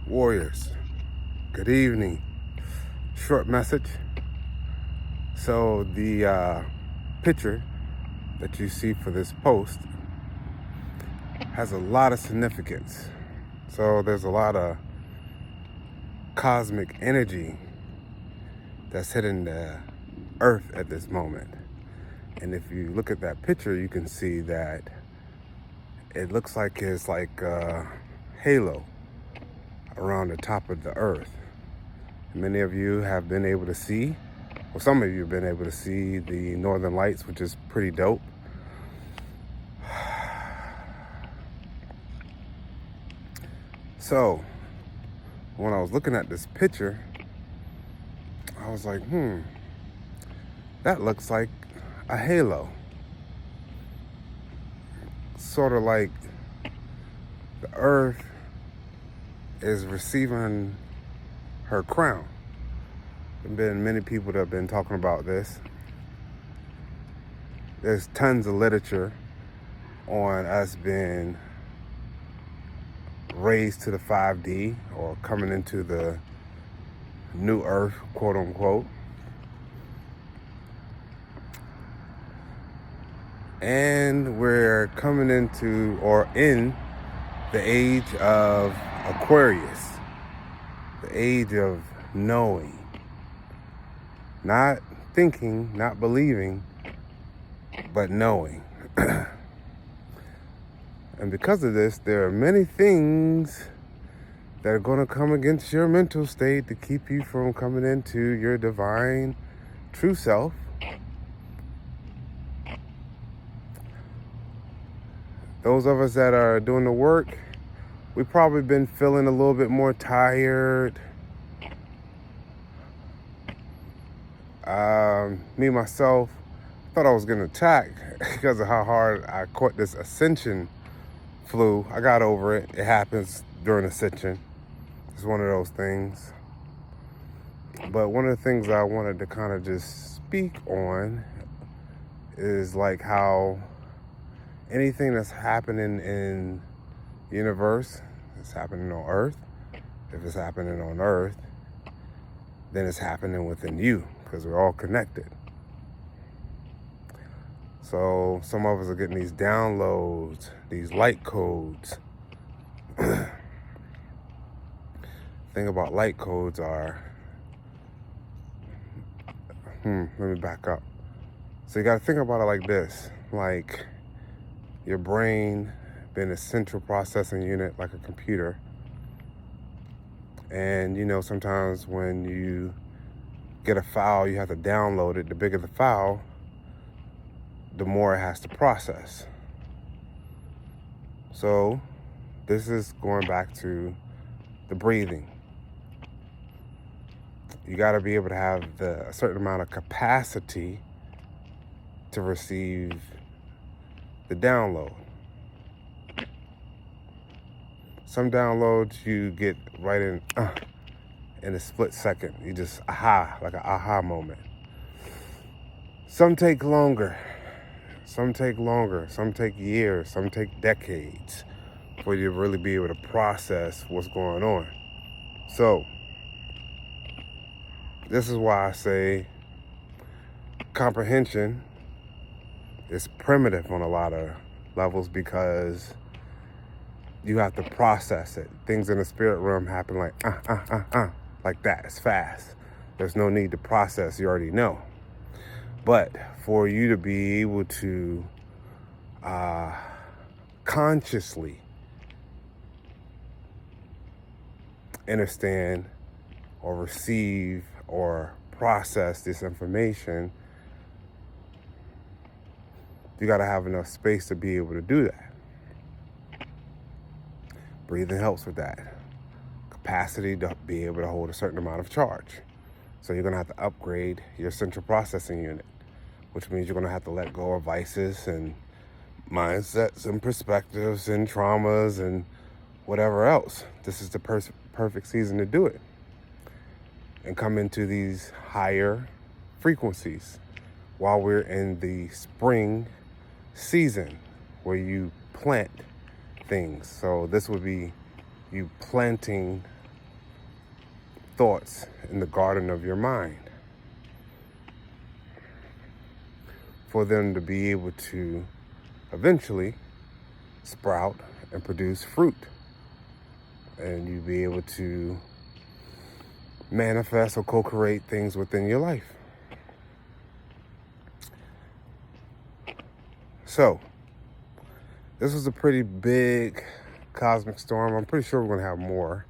Warriors, good evening. Short message. So the picture that you see for this post has a lot of significance. So there's a lot of cosmic energy that's hitting the earth at this moment. And if you look at that picture, you can see that it looks like it's like a halo around the top of the earth. Many of you have been able to see, well, some of you have been able to see the Northern Lights, which is pretty dope. So, when I was looking at this picture, I was like, that looks like a halo. Sort of like the earth is receiving her crown. There have been many people that have been talking about this. There's tons of literature on us being raised to the 5D or coming into the new earth, quote unquote. And we're coming into or in the age of Aquarius, the age of knowing, not thinking, not believing, but knowing. And because of this, there are many things that are going to come against your mental state to keep you from coming into your divine true self. Those of us that are doing the work, we've probably been feeling a little bit more tired. Me, myself, thought I was getting attacked because of how hard I caught this ascension flu. I got over it. It happens during ascension. It's one of those things. But one of the things I wanted to kind of just speak on is like how anything that's happening in the universe is happening on Earth. If it's happening on Earth, then it's happening within you because we're all connected. So some of us are getting these downloads, these light codes. Thing about light codes are, let me back up. So you got to think about it like this, like your brain being a central processing unit like a computer. And you know, sometimes when you get a file, you have to download it. The bigger the file, the more it has to process. So this is going back to the breathing. You got to be able to have a certain amount of capacity to receive the download. Some downloads you get right in a split second. You just like an aha moment. Some take longer. Some take years, some take decades for you to really be able to process what's going on. So, this is why I say comprehension is primitive on a lot of levels because you have to process it. Things in the spirit realm happen like like that. It's fast. There's no need to process. You already know. But for you to be able to consciously understand or receive or process this information, you got to have enough space to be able to do that. Breathing helps with that. Capacity to be able to hold a certain amount of charge. So you're going to have to upgrade your central processing unit, which means you're going to have to let go of vices and mindsets and perspectives and traumas and whatever else. This is the perfect season to do it and come into these higher frequencies while we're in the spring season where you plant things. So this would be you planting thoughts in the garden of your mind, for them to be able to eventually sprout and produce fruit, and you be able to manifest or co-create things within your life. So, this was a pretty big cosmic storm. I'm pretty sure we're going to have more.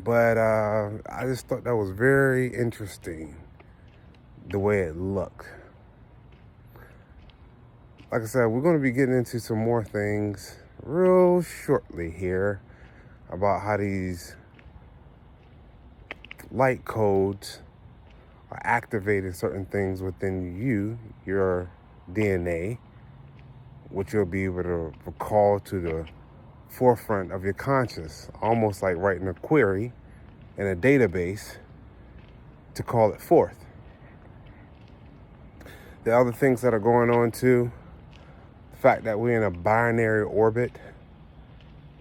But I just thought that was very interesting, the way it looked. Like I said, we're going to be getting into some more things real shortly here about how these light codes are activating certain things within you, your DNA, which you'll be able to recall to the forefront of your conscious, almost like writing a query in a database to call it forth. The other things that are going on too, the fact that we're in a binary orbit,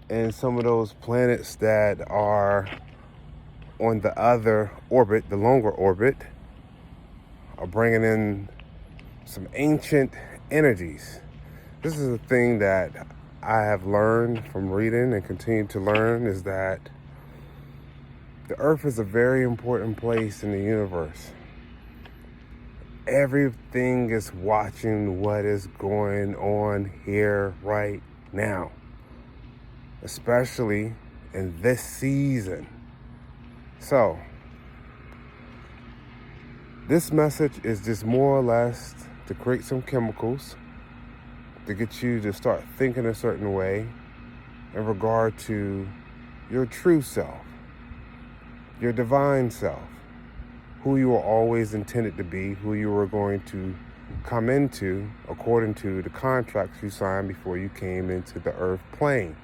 and some of those planets that are on the other orbit, the longer orbit, are bringing in some ancient energies. This is a thing that I have learned from reading and continue to learn, is that the Earth is a very important place in the universe. Everything is watching what is going on here right now, especially in this season. So, this message is just more or less to create some chemicals to get you to start thinking a certain way in regard to your true self, your divine self, who you were always intended to be, who you were going to come into according to the contracts you signed before you came into the earth plane.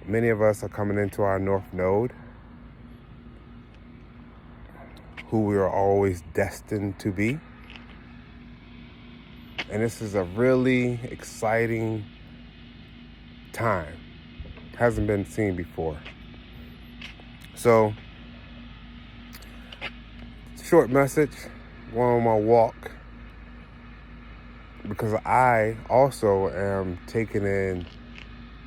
Many of us are coming into our North Node, who we are always destined to be. And this is a really exciting time. Hasn't been seen before. So, short message, going on my walk, because I also am taking in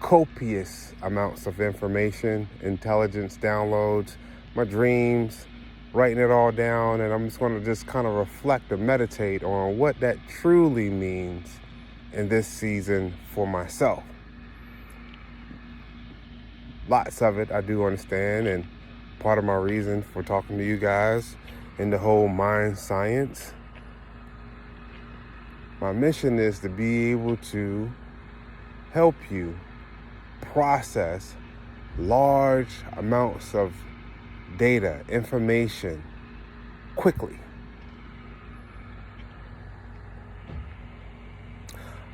copious amounts of information, intelligence downloads, my dreams, writing it all down, and I'm just going to just kind of reflect and meditate on what that truly means in this season for myself. Lots of it I do understand, and part of my reason for talking to you guys in the whole mind science. My mission is to be able to help you process large amounts of data, information, quickly.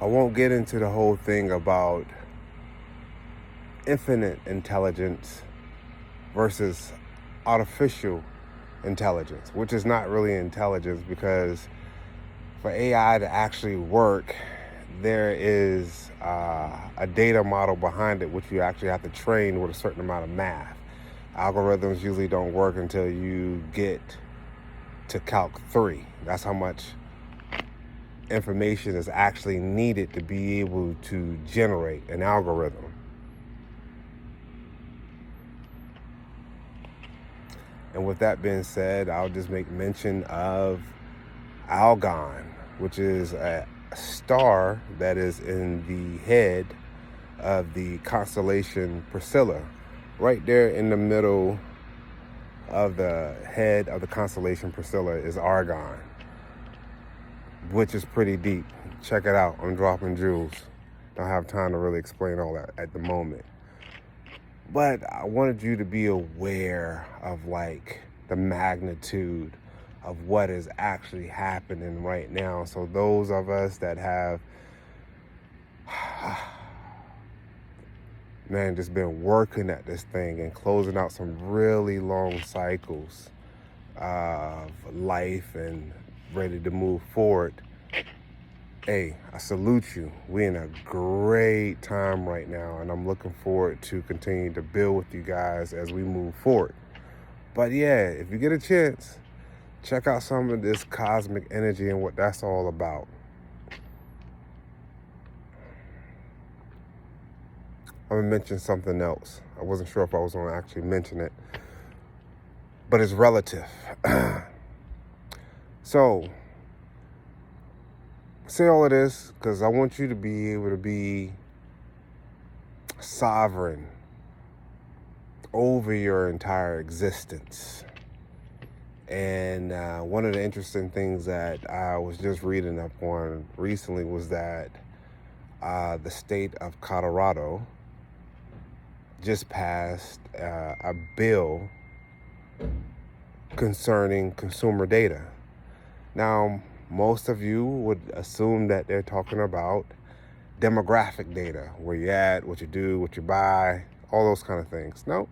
I won't get into the whole thing about infinite intelligence versus artificial intelligence, which is not really intelligence, because for AI to actually work, there is a data model behind it, which you actually have to train with a certain amount of math. Algorithms usually don't work until you get to Calc 3. That's how much information is actually needed to be able to generate an algorithm. And with that being said, I'll just make mention of Algol, which is a star that is in the head of the constellation Priscilla. Right there in the middle of the head of the constellation Priscilla is Argon, which is pretty deep. Check it out. I'm dropping jewels. Don't have time to really explain all that at the moment. But I wanted you to be aware of like the magnitude of what is actually happening right now. So those of us that have just been working at this thing and closing out some really long cycles of life and ready to move forward, hey, I salute you. We're in a great time right now, and I'm looking forward to continue to build with you guys as we move forward. But yeah, if you get a chance, check out some of this cosmic energy and what that's all about. I'm gonna mention something else. I wasn't sure if I was gonna actually mention it, but it's relative. So, say all of this because I want you to be able to be sovereign over your entire existence. And one of the interesting things that I was just reading up on recently was that the state of Colorado just passed a bill concerning consumer data. Now, most of you would assume that they're talking about demographic data, where you at, what you do, what you buy, all those kind of things. Nope.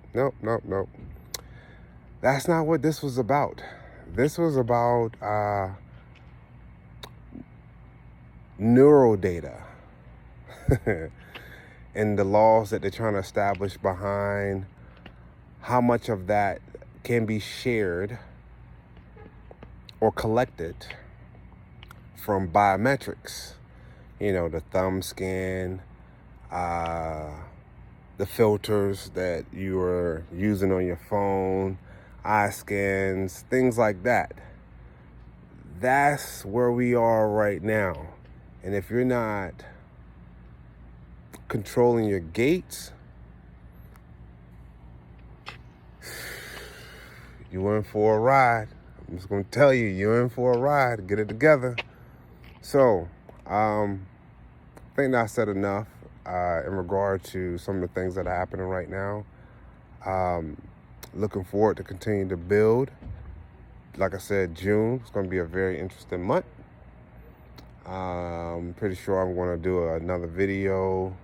That's not what this was about. This was about neural data and the laws that they're trying to establish behind how much of that can be shared or collected from biometrics. You know, the thumb scan, the filters that you are using on your phone, eye scans, things like that. That's where we are right now. And if you're not controlling your gates, you're in for a ride. I'm just going to tell you, you're in for a ride. Get it together. So, I think I said enough in regard to some of the things that are happening right now. Looking forward to continue to build. Like I said, June is going to be a very interesting month. I'm pretty sure I'm going to do another video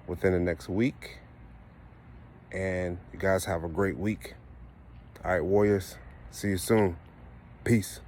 within the next week. And you guys have a great week. All right, Warriors. See you soon. Peace.